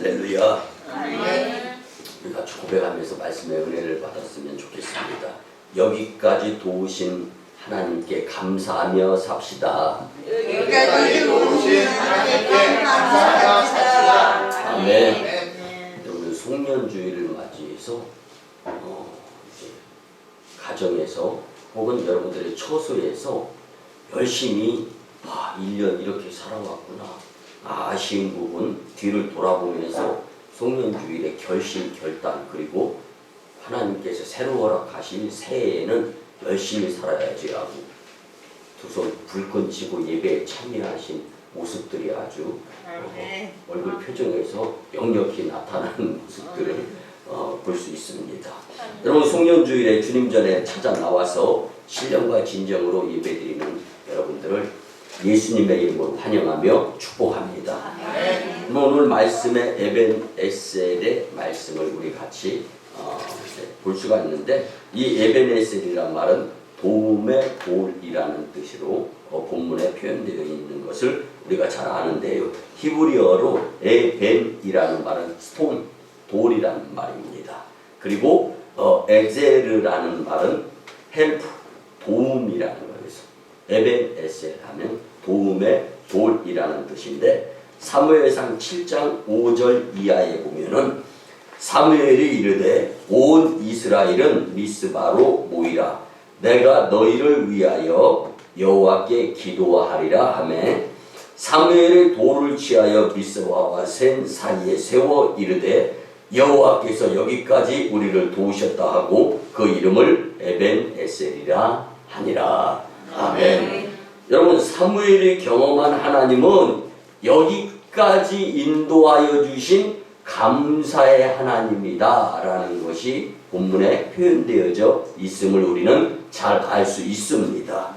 할렐루야. 우리 같이 고백하면서 말씀의 은혜를 받았으면 좋겠습니다. 여기까지 도우신 하나님께 감사하며 삽시다. 여기까지 도우신 하나님께 감사하며 삽시다. 아멘. 여러분, 송년주의를 맞이해서 이제 가정에서 혹은 여러분들의 처소에서 열심히 1년 이렇게 살아왔구나. 아쉬운 부분 뒤를 돌아보면서 송년주일의 결심, 결단, 그리고 하나님께서 새로 허락하신 새해에는 열심히 살아야지 하고 두 손 불끈 쥐고 예배에 참여하신 모습들이 아주 얼굴 표정에서 역력히 나타나는 모습들을 볼 수 있습니다. 여러분, 송년주일에 주님 전에 찾아 나와서 신령과 진정으로 예배드리는 여러분들을 예수님의 이름으로 환영하며 축복합니다. 오늘 말씀의 에벤에셀의 말씀을 우리 같이 볼 수가 있는데, 이 에벤에셀이란 말은 도움의 돌이라는 뜻으로 본문에 표현되어 있는 것을 우리가 잘 아는데요. 히브리어로 에벤이라는 말은 스톤, 돌이라는 말입니다. 그리고 에제르라는 말은 헬프, 도움이라는 거예요. 에벤에셀 하면 도움의 돌이라는 뜻인데, 사무엘상 7장 5절 이하에 보면은 사무엘이 이르되 온 이스라엘은 미스바로 모이라, 내가 너희를 위하여 여호와께 기도하리라 하매, 사무엘이 돌을 취하여 미스바와 센 사이에 세워 이르되 여호와께서 여기까지 우리를 도우셨다 하고 그 이름을 에벤에셀이라 하니라. 아멘. 여러분, 사무엘이 경험한 하나님은 여기까지 인도하여 주신 감사의 하나님이다 라는 것이 본문에 표현되어져 있음을 우리는 잘 알 수 있습니다.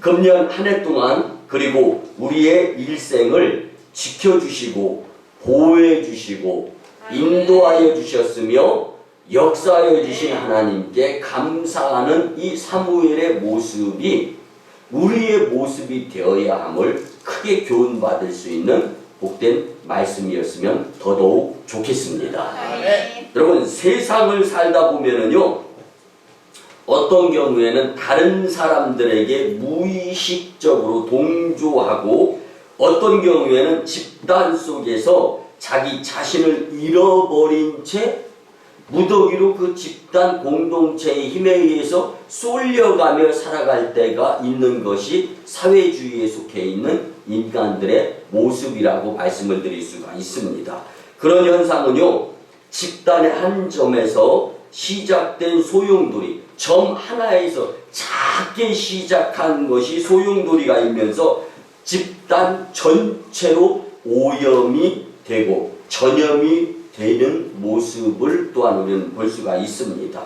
금년 한 해 동안 그리고 우리의 일생을 지켜주시고 보호해 주시고 인도하여 주셨으며 역사하여 주신 하나님께 감사하는 이 사무엘의 모습이 우리의 모습이 되어야 함을 크게 교훈받을 수 있는 복된 말씀이었으면 더더욱 좋겠습니다. 여러분, 세상을 살다 보면은요, 어떤 경우에는 다른 사람들에게 무의식적으로 동조하고, 어떤 경우에는 집단 속에서 자기 자신을 잃어버린 채 무더기로 그 집단 공동체의 힘에 의해서 쏠려가며 살아갈 때가 있는 것이 사회주의에 속해 있는 인간들의 모습이라고 말씀을 드릴 수가 있습니다. 그런 현상은요, 집단의 한 점에서 시작된 소용돌이, 점 하나에서 작게 시작한 것이 소용돌이가 이면서 집단 전체로 오염이 되고 전염이 되는 모습을 또한 우리는 볼 수가 있습니다.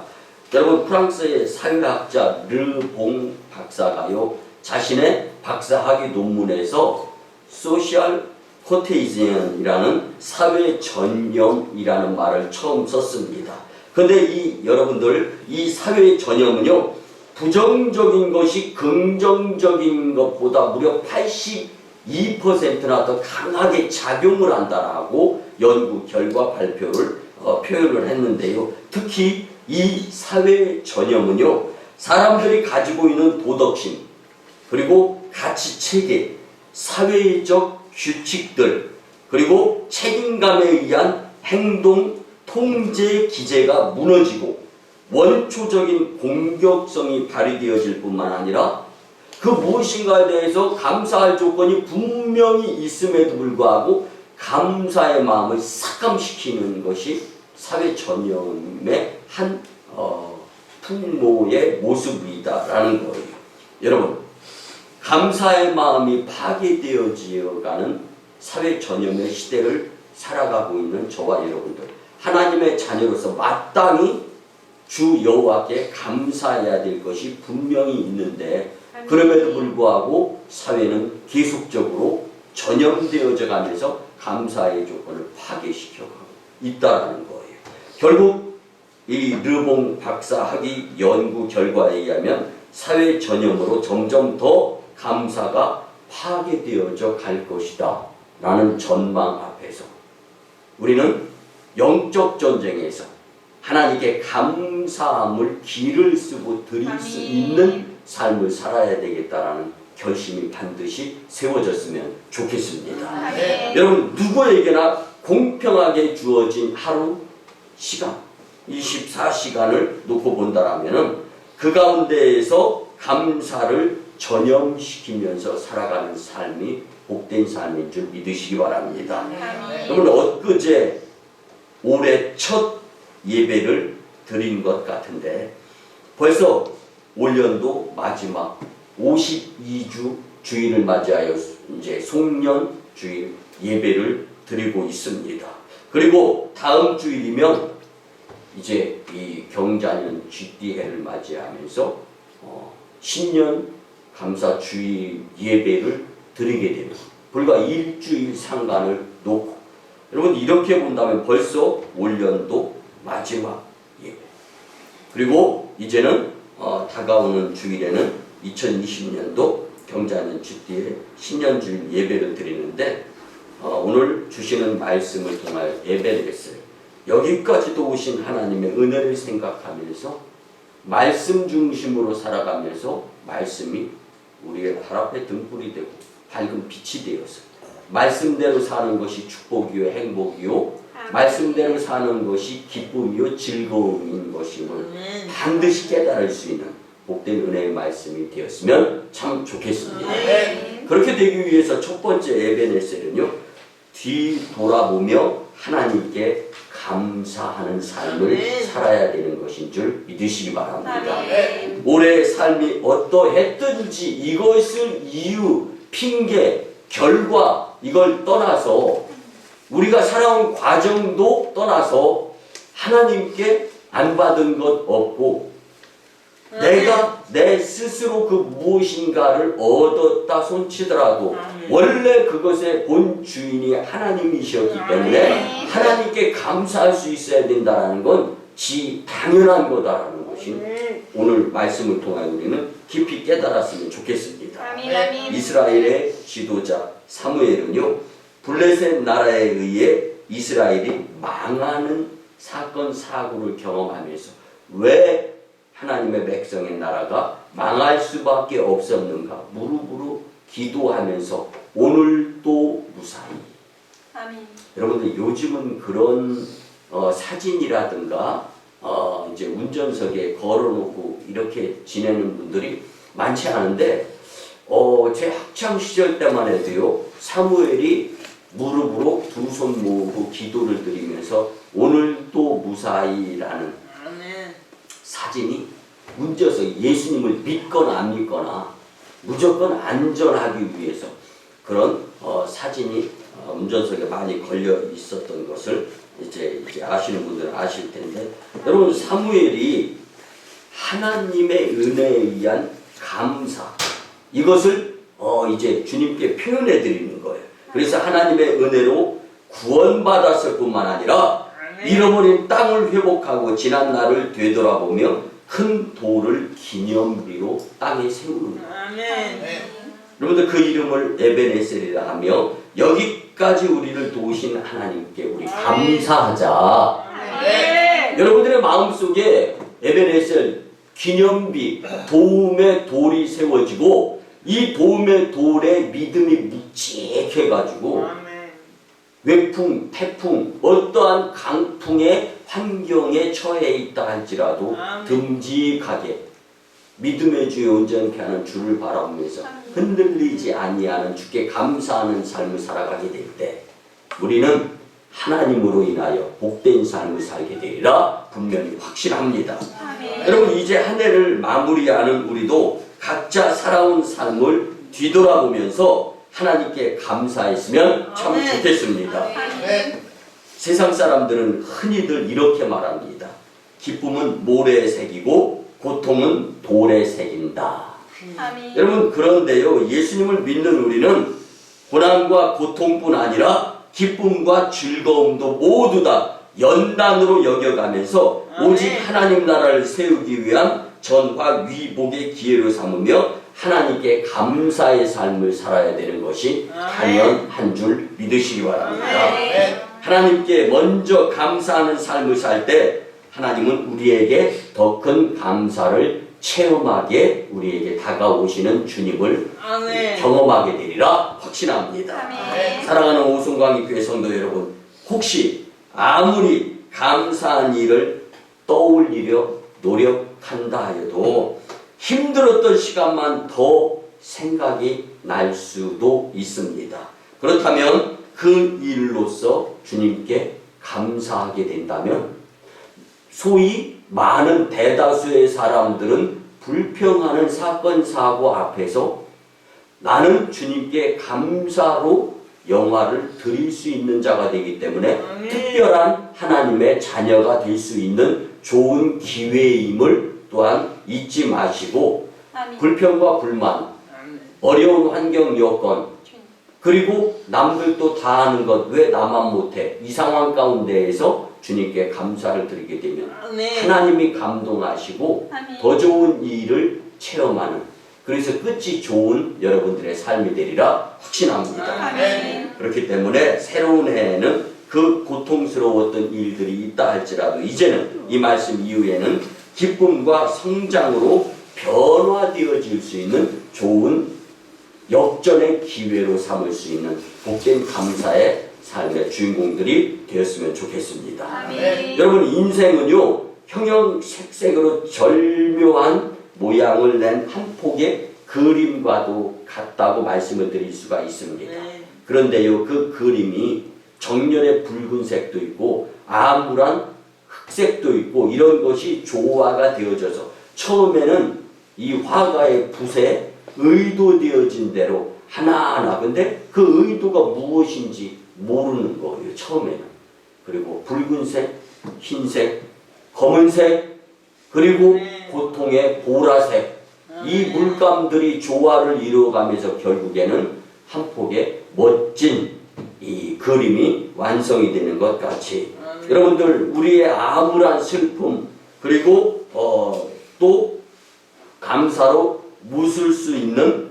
여러분, 프랑스의 사회학자 르봉 박사가요, 자신의 박사학위 논문에서 소셜 코테이즘이라는 사회 전염이라는 말을 처음 썼습니다. 근데 여러분들, 이 사회 전염은요, 부정적인 것이 긍정적인 것보다 무려 82%나 더 강하게 작용을 한다라고 연구 결과 발표를 표현을 했는데요. 특히 이 사회 전염은요, 사람들이 가지고 있는 도덕심, 그리고 가치 체계, 사회적 규칙들, 그리고 책임감에 의한 행동 통제 기제가 무너지고 원초적인 공격성이 발휘되어질 뿐만 아니라 그 무엇인가에 대해서 감사할 조건이 분명히 있음에도 불구하고 감사의 마음을 삭감시키는 것이 사회 전염의 한 풍모의 모습이다라는 거예요. 여러분, 감사의 마음이 파괴되어지어가는 사회 전염의 시대를 살아가고 있는 저와 여러분들, 하나님의 자녀로서 마땅히 주 여호와께 감사해야 될 것이 분명히 있는데, 그럼에도 불구하고 사회는 계속적으로 전염되어져 가면서 감사의 조건을 파괴시켜가고 있다는 거예요. 결국 이 르봉 박사 학위 연구 결과에 의하면 사회 전염으로 점점 더 감사가 파괴되어져 갈 것이다 라는 전망 앞에서 우리는 영적 전쟁에서 하나님께 감사함을 기를 쓰고 드릴 수 있는 삶을 살아야 되겠다라는 결심이 반드시 세워졌으면 좋겠습니다. 여러분, 누구에게나 공평하게 주어진 하루 시간 24시간을 놓고 본다라면은 그 가운데에서 감사를 전염시키면서 살아가는 삶이 복된 삶인 줄 믿으시기 바랍니다. 여러분, 엊그제 올해 첫 예배를 드린 것 같은데 벌써 올연도 마지막 52주 주일을 맞이하여 이제 송년 주일 예배를 드리고 있습니다. 그리고 다음 주일이면 이제 이 경자년 쥐띠해를 맞이하면서 신년 감사 주일 예배를 드리게 됩니다. 불과 일주일 상간을 놓고 여러분, 이렇게 본다면 벌써 올연도 마지막 예배, 그리고 이제는 다가오는 주일에는 2020년도 경자년 쥐띠해 신년주일 예배를 드리는데 오늘 주시는 말씀을 통하여 예배를 했어요. 여기까지도 오신 하나님의 은혜를 생각하면서 말씀 중심으로 살아가면서 말씀이 우리의 발 앞에 등불이 되고 밝은 빛이 되어서 말씀대로 사는 것이 축복이요 행복이요 말씀대로 사는 것이 기쁨이요 즐거움인 것임을 반드시 깨달을 수 있는 복된 은혜의 말씀이 되었으면 참 좋겠습니다. 그렇게 되기 위해서 첫 번째 에베네셀은요, 뒤돌아보며 하나님께 감사하는 삶을 살아야 되는 것인 줄 믿으시기 바랍니다. 올해의 삶이 어떠했든지 이것을 이유, 핑계, 결과 이걸 떠나서 우리가 살아온 과정도 떠나서 하나님께 안 받은 것 없고 내가 내 스스로 그 무엇인가를 얻었다 손치더라도 원래 그것의 본 주인이 하나님이셨기 때문에 하나님께 감사할 수 있어야 된다는 건 당연한 거다라는 것이 오늘 말씀을 통해 우리는 깊이 깨달았으면 좋겠습니다. 이스라엘의 지도자 사무엘은요, 블레셋 나라에 의해 이스라엘이 망하는 사건 사고를 경험하면서 왜 하나님의 백성의 나라가 망할 수밖에 없었는가 무릎으로 기도하면서 오늘도 무사히. 여러분들 요즘은 그런 사진이라든가 이제 운전석에 걸어놓고 이렇게 지내는 분들이 많지 않은데 제 학창 시절 때만 해도요, 사무엘이 무릎으로 두 손 모으고 기도를 드리면서 오늘도 무사히라는 사진이 운전석, 예수님을 믿거나 안 믿거나 무조건 안전하기 위해서 그런 사진이 운전석에 많이 걸려 있었던 것을 이제 아시는 분들은 아실 텐데, 여러분, 사무엘이 하나님의 은혜에 의한 감사, 이것을 이제 주님께 표현해 드리는 거예요. 그래서 하나님의 은혜로 구원받았을 뿐만 아니라 잃어버린 땅을 회복하고 지난 날을 되돌아보며 큰 돌을 기념비로 땅에 세우는 거예요. 여러분들, 그 이름을 에베네셀이라 하며 여기까지 우리를 도우신 하나님께 우리 감사하자. 여러분들의 마음속에 에베네셀 기념비, 도움의 돌이 세워지고 이 도움의 돌에 믿음이 묵직해가지고 외풍, 태풍, 어떠한 강풍의 환경에 처해 있다 할지라도 듬직하게 믿음의 주에 온전케 하는 주를 바라보면서 흔들리지 아니하는 주께 감사하는 삶을 살아가게 될 때 우리는 하나님으로 인하여 복된 삶을 살게 되리라 분명히 확신합니다. 여러분, 이제 한 해를 마무리하는 우리도 각자 살아온 삶을 뒤돌아보면서 하나님께 감사했으면 참 좋겠습니다. 세상 사람들은 흔히들 이렇게 말합니다. 기쁨은 모래에 새기고 고통은 돌에 새긴다. 여러분, 그런데요, 예수님을 믿는 우리는 고난과 고통뿐 아니라 기쁨과 즐거움도 모두 다 연단으로 여겨가면서 오직 하나님 나라를 세우기 위한 전과 위복의 기회로 삼으며 하나님께 감사의 삶을 살아야 되는 것이 당연한 줄 믿으시기 바랍니다. 하나님께 먼저 감사하는 삶을 살 때 하나님은 우리에게 더 큰 감사를 체험하게 우리에게 다가오시는 주님을 경험하게 되리라 확신합니다. 사랑하는 오순광익교회 성도 여러분, 혹시 아무리 감사한 일을 떠올리려 노력한다 해도 힘들었던 시간만 더 생각이 날 수도 있습니다. 그렇다면 그 일로서 주님께 감사하게 된다면 소위 많은 대다수의 사람들은 불평하는 사건 사고 앞에서 나는 주님께 감사로 영화를 드릴 수 있는 자가 되기 때문에 특별한 하나님의 자녀가 될 수 있는 좋은 기회임을 또한 잊지 마시고 불평과 불만, 어려운 환경 여건, 그리고 남들도 다 하는 것 왜 나만 못해? 이 상황 가운데에서 주님께 감사를 드리게 되면 하나님이 감동하시고 더 좋은 일을 체험하는, 그래서 끝이 좋은 여러분들의 삶이 되리라 확신합니다. 그렇기 때문에 새로운 해에는 그 고통스러웠던 일들이 있다 할지라도 이제는 이 말씀 이후에는 기쁨과 성장으로 변화되어질 수 있는 좋은 역전의 기회로 삼을 수 있는 복된 감사의 삶의 주인공들이 되었으면 좋겠습니다. 여러분, 인생은요 형형색색으로 절묘한 모양을 낸 한 폭의 그림과도 같다고 말씀을 드릴 수가 있습니다. 그런데요, 그 그림이 정렬의 붉은색도 있고 암울한 흑색도 있고 이런 것이 조화가 되어져서 처음에는 이 화가의 붓에 의도되어진 대로 하나하나, 근데 그 의도가 무엇인지 모르는 거예요, 처음에는. 그리고 붉은색, 흰색, 검은색, 그리고 고통의 보라색, 이 물감들이 조화를 이루어가면서 결국에는 한 폭의 멋진 이 그림이 완성이 되는 것 같이 여러분들, 우리의 암울한 슬픔, 그리고 또 감사로 묻을 수 있는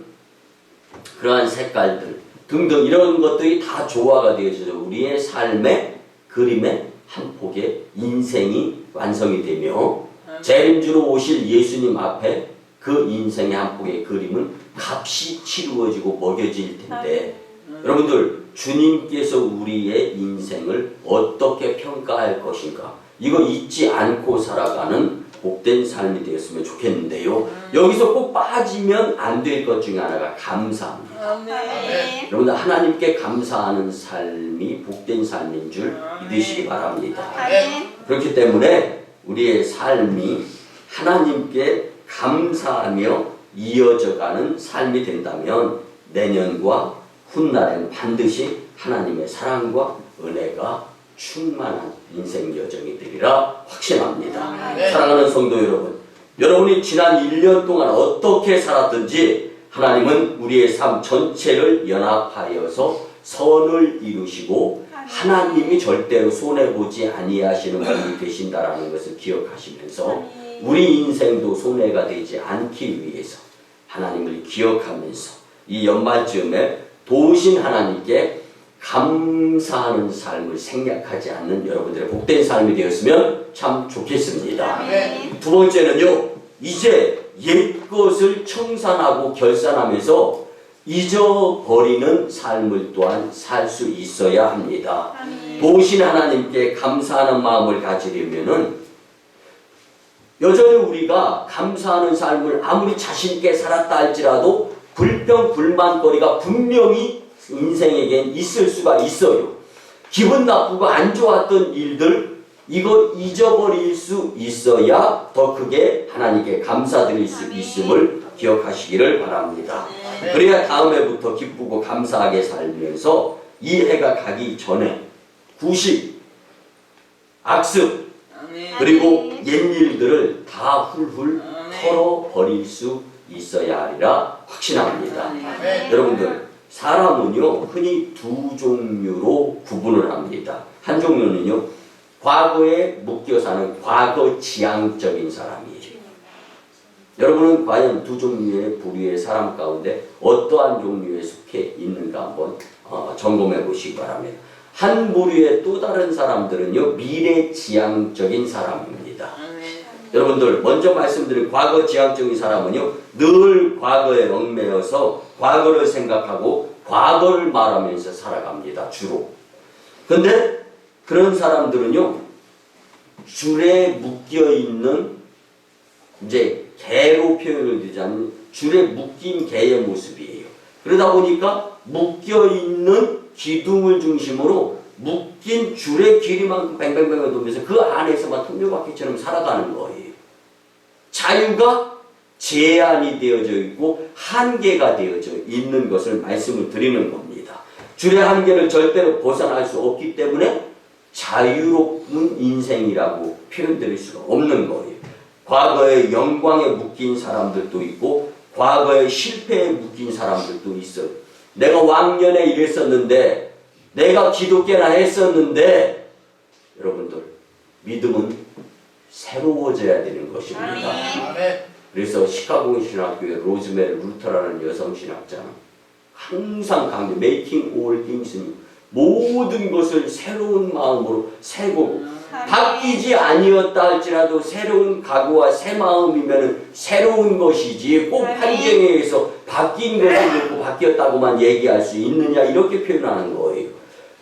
그러한 색깔들 등등 이런 것들이 다 조화가 되어서 우리의 삶의 그림의 한 폭의 인생이 완성이 되며 재림주로 오실 예수님 앞에 그 인생의 한 폭의 그림은 값이 치루어지고 먹여질 텐데 여러분들, 주님께서 우리의 인생을 어떻게 평가할 것인가, 이거 잊지 않고 살아가는 복된 삶이 되었으면 좋겠는데요. 여기서 꼭 빠지면 안 될 것 중에 하나가 감사합니다. 여러분들, 하나님께 감사하는 삶이 복된 삶인 줄 믿으시기 바랍니다. 그렇기 때문에 우리의 삶이 하나님께 감사하며 이어져가는 삶이 된다면 내년과 훗날에는 반드시 하나님의 사랑과 은혜가 충만한 인생 여정이 되리라 확신합니다. 사랑하는 성도 여러분, 여러분이 지난 1년 동안 어떻게 살았든지 하나님은 우리의 삶 전체를 연합하여서 선을 이루시고 하나님이 절대로 손해보지 아니하시는 분이 되신다라는 것을 기억하시면서 우리 인생도 손해가 되지 않기 위해서 하나님을 기억하면서 이 연말쯤에 도우신 하나님께 감사하는 삶을 생략하지 않는 여러분들의 복된 삶이 되었으면 참 좋겠습니다. 두 번째는요, 이제 옛것을 청산하고 결산하면서 잊어버리는 삶을 또한 살 수 있어야 합니다. 도우신 하나님께 감사하는 마음을 가지려면은 여전히 우리가 감사하는 삶을 아무리 자신있게 살았다 할지라도 불평, 불만거리가 분명히 인생에겐 있을 수가 있어요. 기분 나쁘고 안 좋았던 일들, 이거 잊어버릴 수 있어야 더 크게 하나님께 감사드릴 수 있음을 기억하시기를 바랍니다. 그래야 다음 해부터 기쁘고 감사하게 살면서 이 해가 가기 전에 구식, 악습, 그리고 옛일들을 다 훌훌 털어버릴 수 있어야 하리라 확신합니다. 여러분들, 사람은요 흔히 두 종류로 구분을 합니다. 한 종류는요 과거에 묶여 사는 과거 지향적인 사람이에요. 여러분은 과연 두 종류의 부류의 사람 가운데 어떠한 종류에 속해 있는가 한번 점검해 보시기 바랍니다. 한 부류의 또 다른 사람들은요, 미래지향적인 사람입니다. 여러분들, 먼저 말씀드린 과거지향적인 사람은요, 늘 과거에 얽매여서 과거를 생각하고 과거를 말하면서 살아갑니다, 주로. 근데 그런 사람들은요, 줄에 묶여있는, 이제 개로 표현을 드리자면 줄에 묶인 개의 모습이에요. 그러다 보니까 묶여있는 기둥을 중심으로 묶인 줄의 길이만큼 뱅뱅뱅 돌면서 그 안에서만 통료바퀴처럼 살아가는 거예요. 자유가 제한이 되어져 있고 한계가 되어져 있는 것을 말씀을 드리는 겁니다. 줄의 한계를 절대로 벗어날 수 없기 때문에 자유로운 인생이라고 표현드릴 수가 없는 거예요. 과거의 영광에 묶인 사람들도 있고 과거의 실패에 묶인 사람들도 있어요. 내가 왕년에 이랬었는데, 내가 기독교나 했었는데, 여러분들, 믿음은 새로워져야 되는 것입니다. 그래서 시카고 신학교의 로즈메리 루터라는 여성 신학자는 항상 강조, making all things new, 모든 것을 새로운 마음으로 새고, 바뀌지 아니었다 할지라도 새로운 각오와 새 마음이면 새로운 것이지 꼭 환경에 의해서 바뀐 것을 놓고 바뀌었다고만 얘기할 수 있느냐, 이렇게 표현하는 거예요.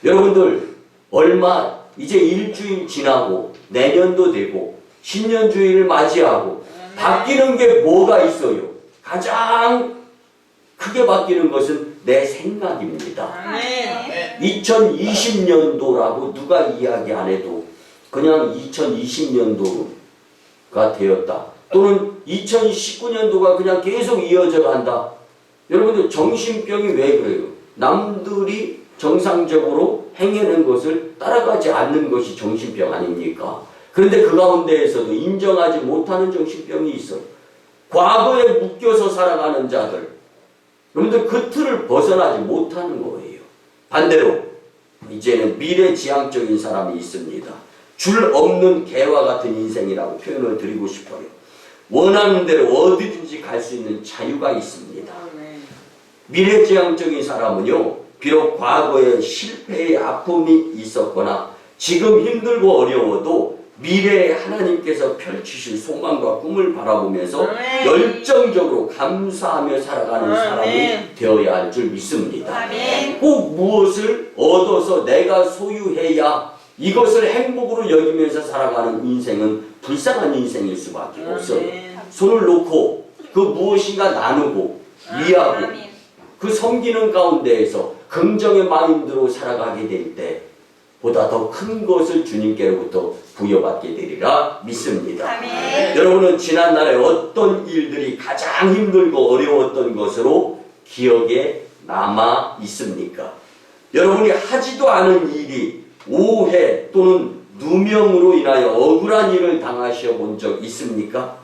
여러분들, 얼마 이제 일주일 지나고 내년도 되고 신년주의를 맞이하고 바뀌는 게 뭐가 있어요? 가장 크게 바뀌는 것은 내 생각입니다. 2020년도라고 누가 이야기 안 해도 그냥 2020년도가 되었다. 또는 2019년도가 그냥 계속 이어져 간다. 여러분들, 정신병이 왜 그래요? 남들이 정상적으로 행해낸 것을 따라가지 않는 것이 정신병 아닙니까? 그런데 그 가운데에서도 인정하지 못하는 정신병이 있어요. 과거에 묶여서 살아가는 자들, 여러분들 그 틀을 벗어나지 못하는 거예요. 반대로 이제는 미래지향적인 사람이 있습니다. 줄 없는 개와 같은 인생이라고 표현을 드리고 싶어요. 원하는 대로 어디든지 갈 수 있는 자유가 있습니다. 미래지향적인 사람은요, 비록 과거에 실패의 아픔이 있었거나 지금 힘들고 어려워도 미래에 하나님께서 펼치실 소망과 꿈을 바라보면서 열정적으로 감사하며 살아가는 사람이 되어야 할 줄 믿습니다. 꼭 무엇을 얻어서 내가 소유해야 이것을 행복으로 여기면서 살아가는 인생은 불쌍한 인생일 수밖에 없어요. 손을 놓고 그 무엇인가 나누고 이해하고 그 섬기는 가운데에서 긍정의 마인드로 살아가게 될 때 보다 더 큰 것을 주님께로부터 부여받게 되리라 믿습니다. 여러분은 지난날에 어떤 일들이 가장 힘들고 어려웠던 것으로 기억에 남아 있습니까? 여러분이 하지도 않은 일이 오해 또는 누명으로 인하여 억울한 일을 당하셔 본 적 있습니까?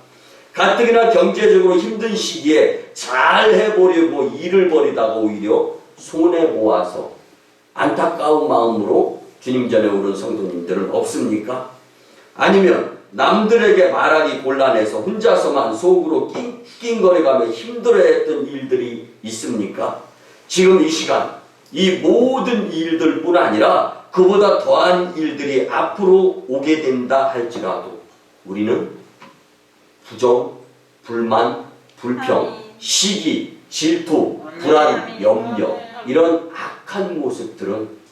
가뜩이나 경제적으로 힘든 시기에 잘 해보려고 일을 벌이다가 오히려 손해보아서 안타까운 마음으로 주님 전에 오른 성도님들은 없습니까? 아니면 남들에게 말하기 곤란해서 혼자서만 속으로 낑낑거려가며 힘들어했던 일들이 있습니까? 지금 이 시간 이 모든 일들뿐 아니라 그보다 더한 일들이 앞으로 오게 된다 할지라도 우리는 부정, 불만, 불평, 시기, 질투, 불안, 염려, 이런 악한 모습들은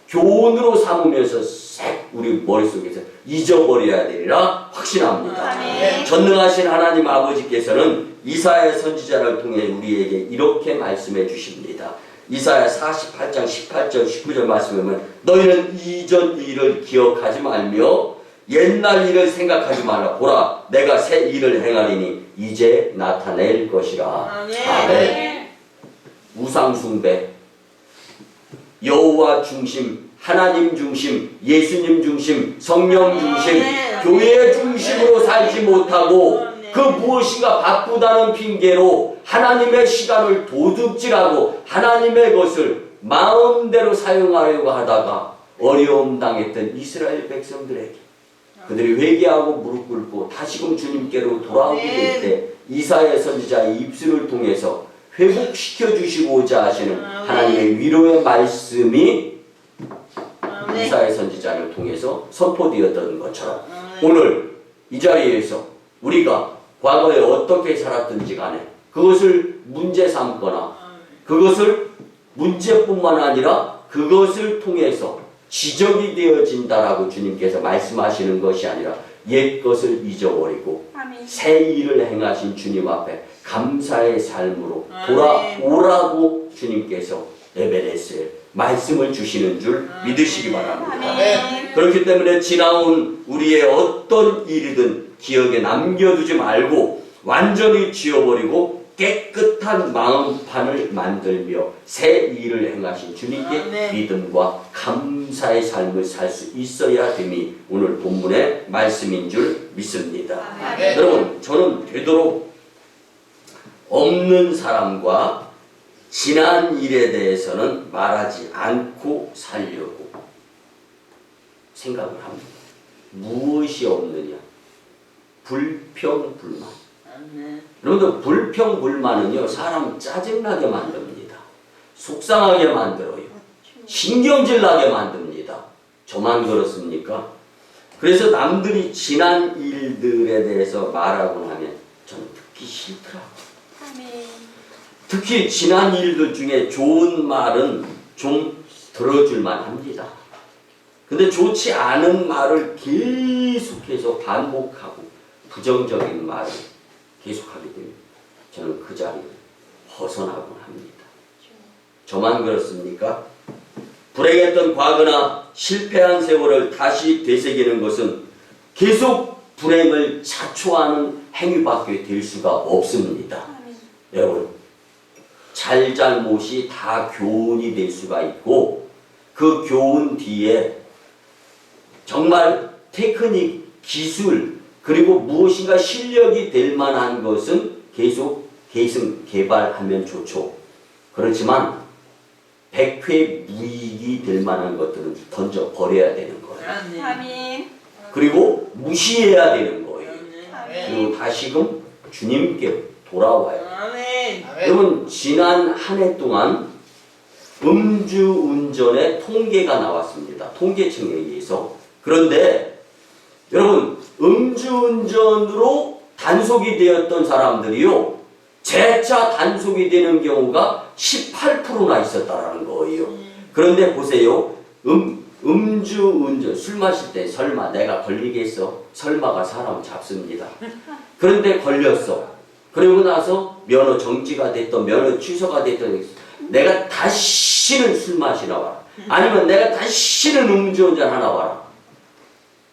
교훈으로 삼으면서 싹 우리 머릿속에서 잊어버려야 되리라 확신합니다. 전능하신 하나님 아버지께서는 이사야 선지자를 통해 우리에게 이렇게 말씀해 주십니다. 이사야 48장 18절 19절 말씀에 보면 너희는 이전 일을 기억하지 말며 옛날 일을 생각하지 말라. 보라, 내가 새 일을 행하리니 이제 나타낼 것이라. 아멘. 우상 숭배, 여호와 중심, 하나님 중심, 예수님 중심, 성령 중심, 교회 중심으로 살지 못하고 그 무엇인가 바쁘다는 핑계로 하나님의 시간을 도둑질하고 하나님의 것을 마음대로 사용하려고 하다가 어려움 당했던 이스라엘 백성들에게 그들이 회개하고 무릎 꿇고 다시금 주님께로 돌아오게 될 때 이사야 선지자의 입술을 통해서 회복시켜 주시고자 하시는 하나님의 위로의 말씀이 이사야 선지자를 통해서 선포되었던 것처럼 오늘 이 자리에서 우리가 과거에 어떻게 살았든지 간에 그것을 문제 삼거나 그것을 문제뿐만 아니라 그것을 통해서 지적이 되어진다라고 주님께서 말씀하시는 것이 아니라 옛 것을 잊어버리고 새 일을 행하신 주님 앞에 감사의 삶으로 돌아오라고 주님께서 에베레스에 말씀을 주시는 줄 믿으시기 바랍니다. 그렇기 때문에 지나온 우리의 어떤 일이든 기억에 남겨두지 말고 완전히 지워버리고 깨끗한 마음판을 만들며 새 일을 행하신 주님께 믿음과 감사의 삶을 살 수 있어야 됨이 오늘 본문의 말씀인 줄 믿습니다. 여러분, 저는 되도록 없는 사람과 지난 일에 대해서는 말하지 않고 살려고 생각을 합니다. 무엇이 없느냐? 불평불만. 여러분들, 불평불만은요 사람 짜증나게 만듭니다. 속상하게 만들어요. 신경질나게 만듭니다. 저만 그렇습니까? 그래서 남들이 지난 일들에 대해서 말하고 나면 저는 듣기 싫더라고요. 특히 지난 일들 중에 좋은 말은 좀 들어줄만 합니다. 근데 좋지 않은 말을 계속해서 반복하고 부정적인 말을 계속하게 되면 저는 그 자리를 벗어나곤 합니다. 저만 그렇습니까? 불행했던 과거나 실패한 세월을 다시 되새기는 것은 계속 불행을 자초하는 행위밖에 될 수가 없습니다. 여러분, 잘잘못이 다 교훈이 될 수가 있고 그 교훈 뒤에 정말 테크닉, 기술 그리고 무엇인가 실력이 될 만한 것은 계속 계승, 개발하면 좋죠. 그렇지만 백회 무익이 될 만한 것들은 던져 버려야 되는 거예요. 그리고 무시해야 되는 거예요. 그리고 다시금 주님께 돌아와요. 여러분, 지난 한 해 동안 음주운전의 통계가 나왔습니다. 통계청에 의해서. 그런데 여러분, 음주운전으로 단속이 되었던 사람들이요 재차 단속이 되는 경우가 18%나 있었다라는 거예요. 그런데 보세요. 음주운전, 술 마실 때 설마 내가 걸리겠어? 설마가 사람 잡습니다. 그런데 걸렸어. 그러고 나서 면허 정지가 됐던, 면허 취소가 됐던, 내가 다시는 술 마시나 봐라. 아니면 내가 다시는 음주운전 하나 봐라.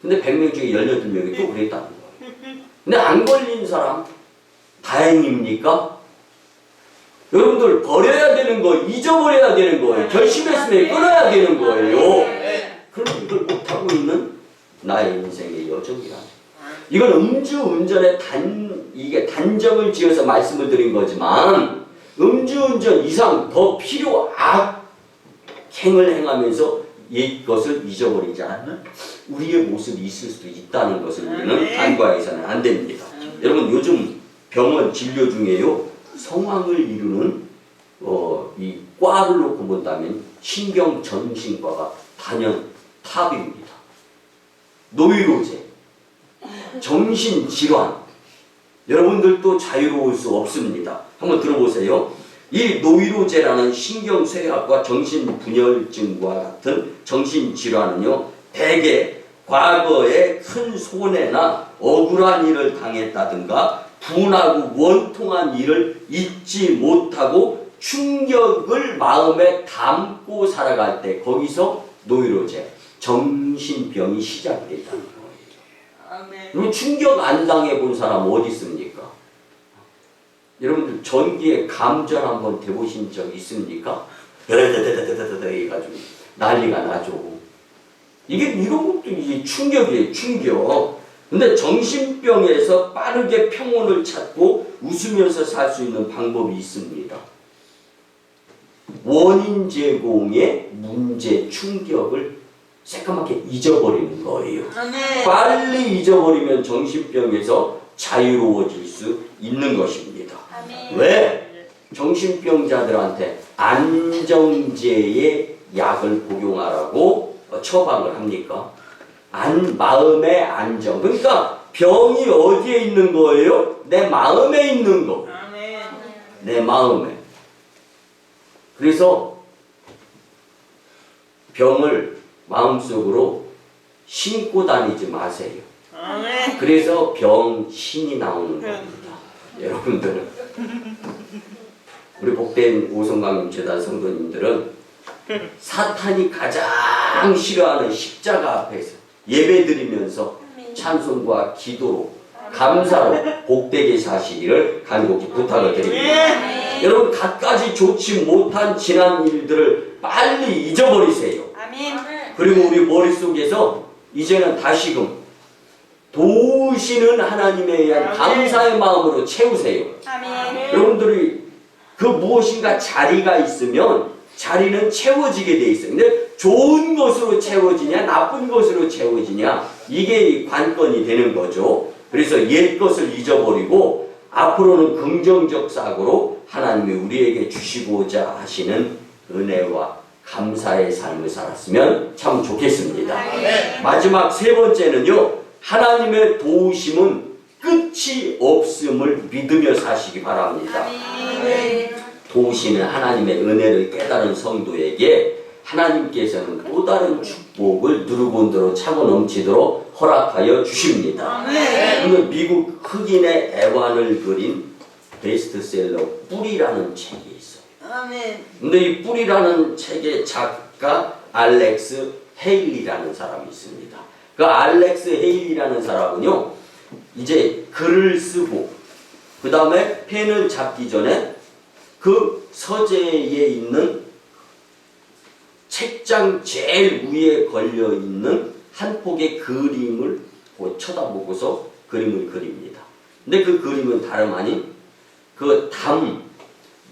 근데 100명 중에 18명이 또 그랬다는 거예요. 근데 안 걸린 사람 다행입니까? 여러분들, 버려야 되는 거, 잊어버려야 되는 거예요. 결심했으면 끊어야 되는 거예요. 그럼 이걸 못하고 있는 나의 인생의 여정이라. 이건 음주운전의 이게 단정을 지어서 말씀을 드린 거지만 음주운전 이상 더 필요 악행을 행하면서 이것을 잊어버리지 않는 우리의 모습이 있을 수도 있다는 것을 우리는 간과해서는 안 됩니다. 여러분, 요즘 병원 진료 중에요 성황을 이루는 이 과를 놓고 본다면 신경정신과가 단연 탑입니다. 노이로제, 정신질환, 여러분들도 자유로울 수 없습니다. 한번 들어보세요. 이 노이로제라는 신경쇠약과 정신분열증과 같은 정신질환은요 대개 과거에 큰 손해나 억울한 일을 당했다든가 분하고 원통한 일을 잊지 못하고 충격을 마음에 담고 살아갈 때 거기서 노이로제, 정신병이 시작이 됐다는 거예요. 그럼 충격 안 당해본 사람 어디 있습니까? 여러분들 전기에 감전 한번 돼보신 적 있습니까? 데데데데데데데 해가지고 난리가 나죠. 이게 이런 것도 이게 충격이에요, 충격. 근데 정신병에서 빠르게 평온을 찾고 웃으면서 살 수 있는 방법이 있습니다. 원인 제공의 문제, 충격을 새까맣게 잊어버리는 거예요. 빨리 잊어버리면 정신병에서 자유로워질 수 있는 것입니다. 왜? 정신병자들한테 안정제의 약을 복용하라고 처방을 합니까? 마음의 안정. 그러니까 병이 어디에 있는 거예요? 내 마음에 있는 거. 내 마음에. 그래서 병을 마음속으로 신고 다니지 마세요. 그래서 병신이 나오는 겁니다. 여러분들은 우리 복된 오성강림 재단 성도님들은 사탄이 가장 싫어하는 십자가 앞에서 예배드리면서 찬송과 기도로 감사로 복되게 사시기를 간곡히 부탁을 드립니다. 여러분 갖가지 좋지 못한 지난 일들을 빨리 잊어버리세요. 그리고 우리 머릿속에서 이제는 다시금 도우시는 하나님에 대한 감사의 마음으로 채우세요. 여러분들이 그 무엇인가 자리가 있으면 자리는 채워지게 돼 있어요. 근데 좋은 것으로 채워지냐 나쁜 것으로 채워지냐 이게 관건이 되는 거죠. 그래서 옛 것을 잊어버리고 앞으로는 긍정적 사고로 하나님이 우리에게 주시고자 하시는 은혜와 감사의 삶을 살았으면 참 좋겠습니다. 마지막 세 번째는요. 하나님의 도우심은 끝이 없음을 믿으며 사시기 바랍니다. 도우시는 하나님의 은혜를 깨달은 성도에게 하나님께서는 또 다른 축복을 누르곤대로 차고 넘치도록 허락하여 주십니다. 오늘 미국 흑인의 애완을 그린 베스트셀러 뿌리라는 책이 있어요. 근데 이 뿌리라는 책의 작가 알렉스 헤일리라는 사람이 있습니다. 그 알렉스 헤일리라는 사람은요, 이제 글을 쓰고 그 다음에 펜을 잡기 전에 그 서재에 있는 책장 제일 위에 걸려있는 한 폭의 그림을 쳐다보고서 그림을 그립니다. 근데 그 그림은 다름 아닌 그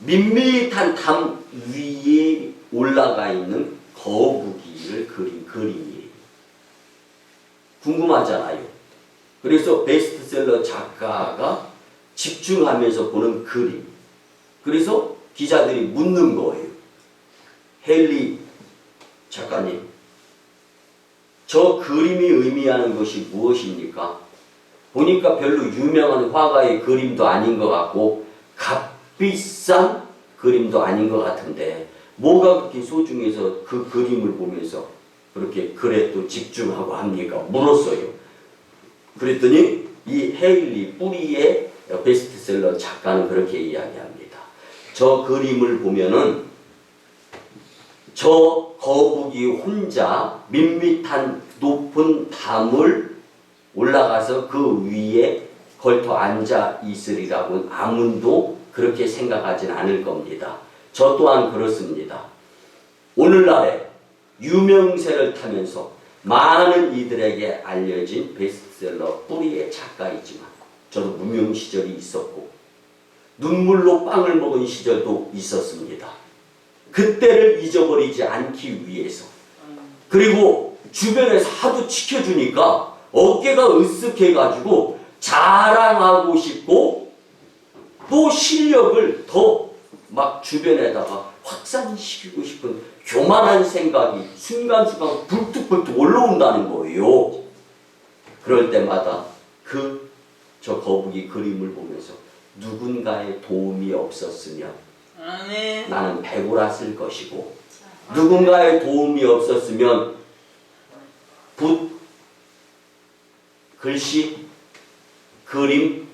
밋밋한 담 위에 올라가 있는 거북이를 그린 그림이에요. 궁금하잖아요. 그래서 베스트셀러 작가가 집중하면서 보는 그림. 그래서 기자들이 묻는 거예요. 헨리 작가님, 저 그림이 의미하는 것이 무엇입니까? 보니까 별로 유명한 화가의 그림도 아닌 것 같고 값비싼 그림도 아닌 것 같은데 뭐가 그렇게 소중해서 그 그림을 보면서 그렇게 글에 또 집중하고 합니까? 물었어요. 그랬더니 이 헤일리 뿌리의 베스트셀러 작가는 그렇게 이야기합니다. 저 그림을 보면은 저 거북이 혼자 밋밋한 높은 담을 올라가서 그 위에 걸터 앉아 있으리라고는 아무도 그렇게 생각하진 않을 겁니다. 저 또한 그렇습니다. 오늘날에 유명세를 타면서 많은 이들에게 알려진 베스트셀러 뿌리의 작가이지만 저도 무명 시절이 있었고 눈물로 빵을 먹은 시절도 있었습니다. 그때를 잊어버리지 않기 위해서 그리고 주변에서 하도 지켜주니까 어깨가 으쓱해가지고 자랑하고 싶고 또 실력을 더 막 주변에다가 확산시키고 싶은 교만한 생각이 순간순간 불뚝불뚝 올라온다는 거예요. 그럴 때마다 저 거북이 그림을 보면서 누군가의 도움이 없었으면 나는 배고랐을 것이고 누군가의 도움이 없었으면 붓, 글씨, 그림,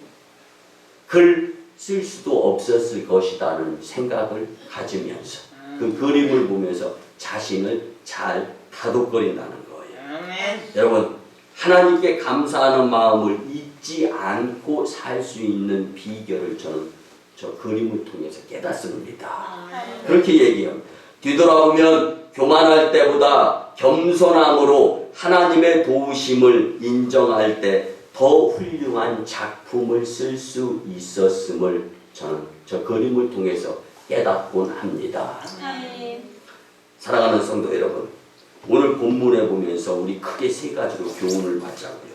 글 쓸 수도 없었을 것이라는 생각을 가지면서 그 그림을 보면서 자신을 잘 다독거린다는 거예요. 여러분, 하나님께 감사하는 마음을 잊지 않고 살 수 있는 비결을 저는 저 그림을 통해서 깨닫습니다. 그렇게 얘기해요. 뒤돌아보면 교만할 때보다 겸손함으로 하나님의 도우심을 인정할 때 더 훌륭한 작품을 쓸 수 있었음을 저는 저 그림을 통해서 깨닫곤 합니다. 사랑하는 성도 여러분, 오늘 본문에 보면서 우리 크게 세 가지로 교훈을 받자고요.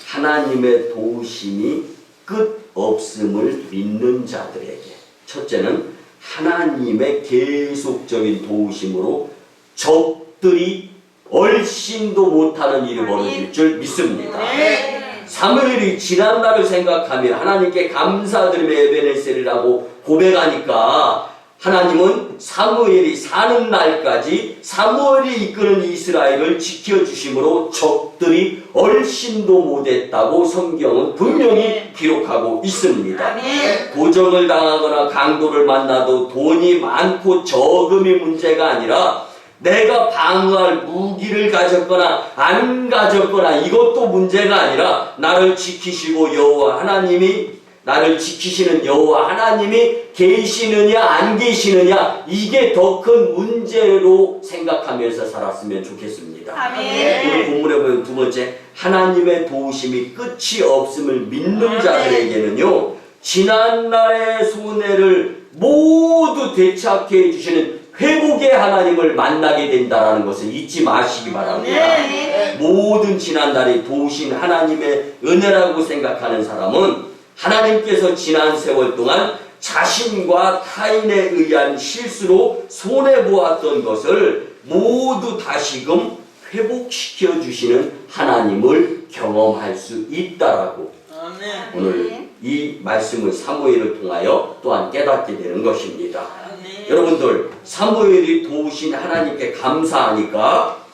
하나님의 도우심이 끝 없음을 믿는 자들에게, 첫째는 하나님의 계속적인 도우심으로 적들이 얼씬도 못하는 일이 벌어질 줄 믿습니다. 사무엘이 지난 날을 생각하며 하나님께 감사드리며 에베네셀이라고 고백하니까 하나님은 사무엘이 사는 날까지 사무엘이 이끄는 이스라엘을 지켜주심으로 적들이 얼씬도 못했다고 성경은 분명히 기록하고 있습니다. 도적을 당하거나 강도를 만나도 돈이 많고 적음이 문제가 아니라 내가 방어할 무기를 가졌거나 안 가졌거나 이것도 문제가 아니라 나를 지키시고 여호와 하나님이 나를 지키시는 여호와 하나님이 계시느냐 안 계시느냐 이게 더 큰 문제로 생각하면서 살았으면 좋겠습니다. 오늘 본문에 보면 두 번째, 하나님의 도우심이 끝이 없음을 믿는 자들에게는요 지난날의 손해를 모두 되찾게 해주시는 회복의 하나님을 만나게 된다는 것을 잊지 마시기 바랍니다. 모든 지난날이 도우신 하나님의 은혜라고 생각하는 사람은 하나님께서 지난 세월 동안 자신과 타인에 의한 실수로 손해보았던 것을 모두 다시금 회복시켜 주시는 하나님을 경험할 수 있다라고 오늘 이 말씀을 사무엘을 통하여 또한 깨닫게 되는 것입니다. 여러분들, 사무엘이 도우신 하나님께 감사하니까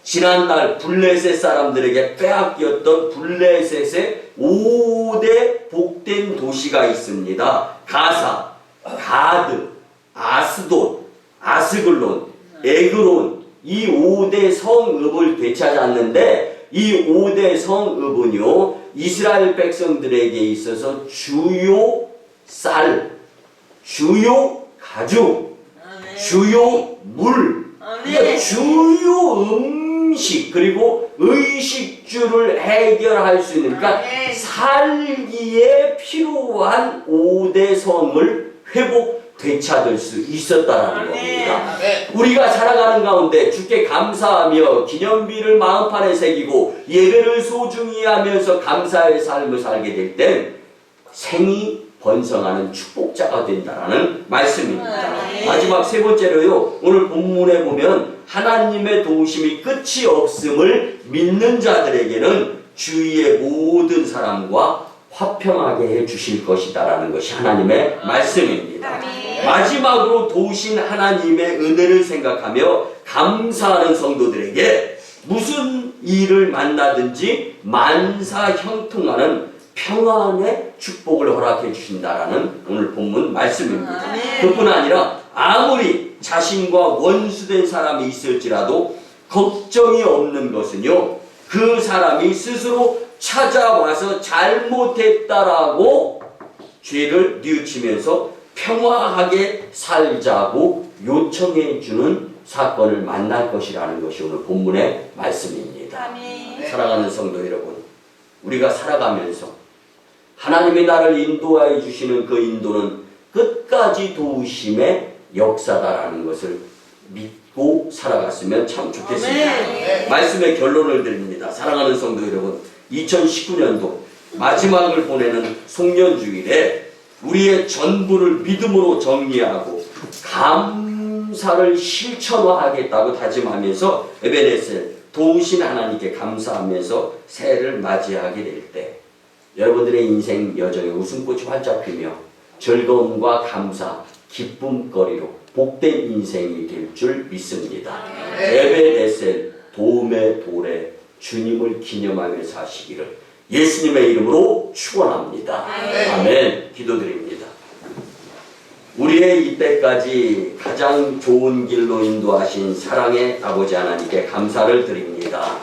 지난날 블레셋 사람들에게 빼앗겼던 블레셋의 5대 복된 도시가 있습니다. 가사, 가드, 아스돗, 아스글론, 에그론, 이 5대 성읍을 되찾았는데 이 5대 성읍은요 이스라엘 백성들에게 있어서 주요 쌀, 주요 가죽, 주요 물, 그러니까 주요 음식 그리고 의식주를 해결할 수 있는, 그러니까 살기에 필요한 5대 성을 되찾을 수 있었다라는 겁니다. 우리가 살아가는 가운데 주께 감사하며 기념비를 마음판에 새기고 예배를 소중히 하면서 감사의 삶을 살게 될 땐 생이 번성하는 축복자가 된다라는 말씀입니다. 마지막 세 번째로요, 오늘 본문에 보면 하나님의 도우심이 끝이 없음을 믿는 자들에게는 주위의 모든 사람과 화평하게 해주실 것이다라는 것이 하나님의 말씀입니다. 마지막으로 도우신 하나님의 은혜를 생각하며 감사하는 성도들에게 무슨 일을 만나든지 만사 형통하는 평안의 축복을 허락해 주신다라는 오늘 본문 말씀입니다. 그뿐 아니라 아무리 자신과 원수된 사람이 있을지라도 걱정이 없는 것은요, 그 사람이 스스로 찾아와서 잘못했다라고 죄를 뉘우치면서 평화하게 살자고 요청해 주는 사건을 만날 것이라는 것이 오늘 본문의 말씀입니다. 사랑하는 성도 여러분, 우리가 살아가면서 하나님이 나를 인도하여 주시는 그 인도는 끝까지 도우심의 역사다라는 것을 믿고 살아갔으면 참 좋겠습니다. 말씀의 결론을 드립니다. 사랑하는 성도 여러분, 2019년도 마지막을 보내는 송년주일에 우리의 전부를 믿음으로 정리하고 감사를 실천화하겠다고 다짐하면서 에베네셀 도우신 하나님께 감사하면서 새해를 맞이하게 될 때 여러분들의 인생 여정에 웃음꽃이 활짝 피며 즐거움과 감사, 기쁨거리로 복된 인생이 될 줄 믿습니다. 에베네셀 도움의 돌에 주님을 기념하며 사시기를 예수님의 이름으로 축원합니다. 아멘. 기도드립니다. 우리의 이때까지 가장 좋은 길로 인도하신 사랑의 아버지 하나님께 감사를 드립니다.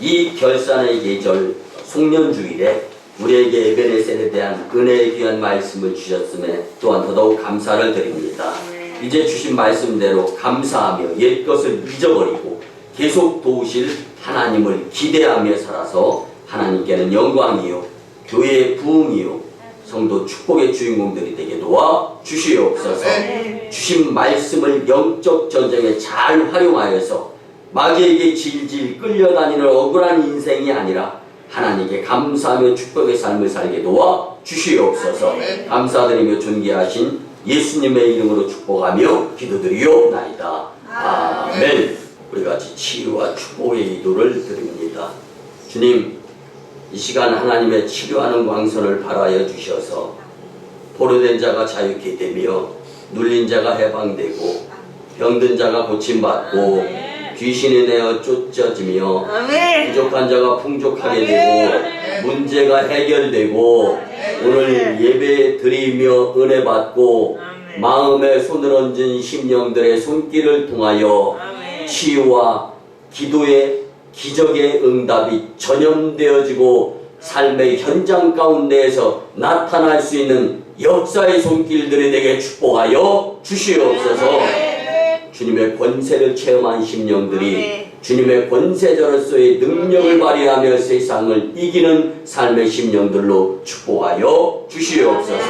이 결산의 계절 송년주일에 우리에게 에베네셀에 대한 은혜의 귀한 말씀을 주셨음에 또한 더더욱 감사를 드립니다. 이제 주신 말씀대로 감사하며 옛것을 잊어버리고 계속 도우실 하나님을 기대하며 살아서 하나님께는 영광이요 교회의 부흥이요 성도 축복의 주인공들이 되게 도와 주시옵소서. 주신 말씀을 영적 전쟁에 잘 활용하여서 마귀에게 질질 끌려다니는 억울한 인생이 아니라 하나님께 감사하며 축복의 삶을 살게 도와 주시옵소서. 감사드리며 존귀하신 예수님의 이름으로 축복하며 기도드리옵나이다. 아멘. 우리가 기도와 축복의 기도를 드립니다. 주님, 이 시간 하나님의 치료하는 광선을 발하여 주셔서 포로된 자가 자유케 되며 눌린 자가 해방되고 병든 자가 고침받고 귀신이 내어 쫓아지며 부족한 자가 풍족하게 되고 문제가 해결되고 오늘 예배 드리며 은혜 받고 마음에 손을 얹은 심령들의 손길을 통하여 치유와 기도의 기적의 응답이 전염되어지고 삶의 현장 가운데에서 나타날 수 있는 역사의 손길들이 되게 축복하여 주시옵소서. 주님의 권세를 체험한 심령들이 주님의 권세자로서의 능력을 발휘하며 세상을 이기는 삶의 심령들로 축복하여 주시옵소서.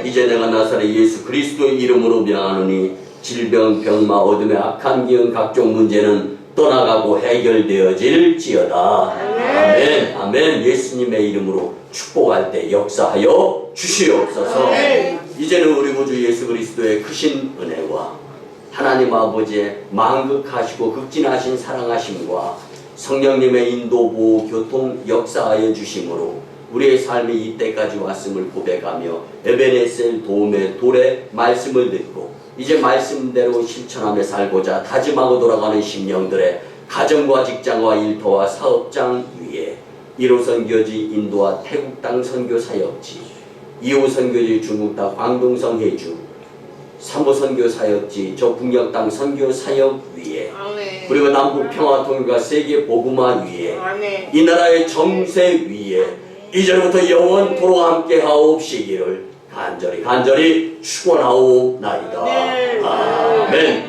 이제 내가 나사렛 예수 그리스도의 이름으로 명하노니 질병, 병마, 어둠의 악한 기운 각종 문제는 떠나가고 해결되어질지어다. 아멘. 아멘. 예수님의 이름으로 축복할 때 역사하여 주시옵소서. 이제는 우리 구주 예수 그리스도의 크신 은혜와 하나님 아버지의 만극하시고 극진하신 사랑하심과 성령님의 인도, 보호, 교통, 역사하여 주심으로 우리의 삶이 이때까지 왔음을 고백하며 에베네셀 도움의 돌의 말씀을 듣고 이제 말씀대로 실천하며 살고자 다짐하고 돌아가는 심령들의 가정과 직장과 일터와 사업장 위에 1호 선교지 인도와 태국 땅 선교 사역지, 2호 선교지 중국 땅 광동성 해주, 3호 선교 사역지 저 북녘 땅 선교 사역 위에 그리고 남북 평화 통일과 세계 복음화 위에 이 나라의 정세 위에 이제부터 영원토록 함께 하옵시기를 간절히 축원하옵나이다. 아멘.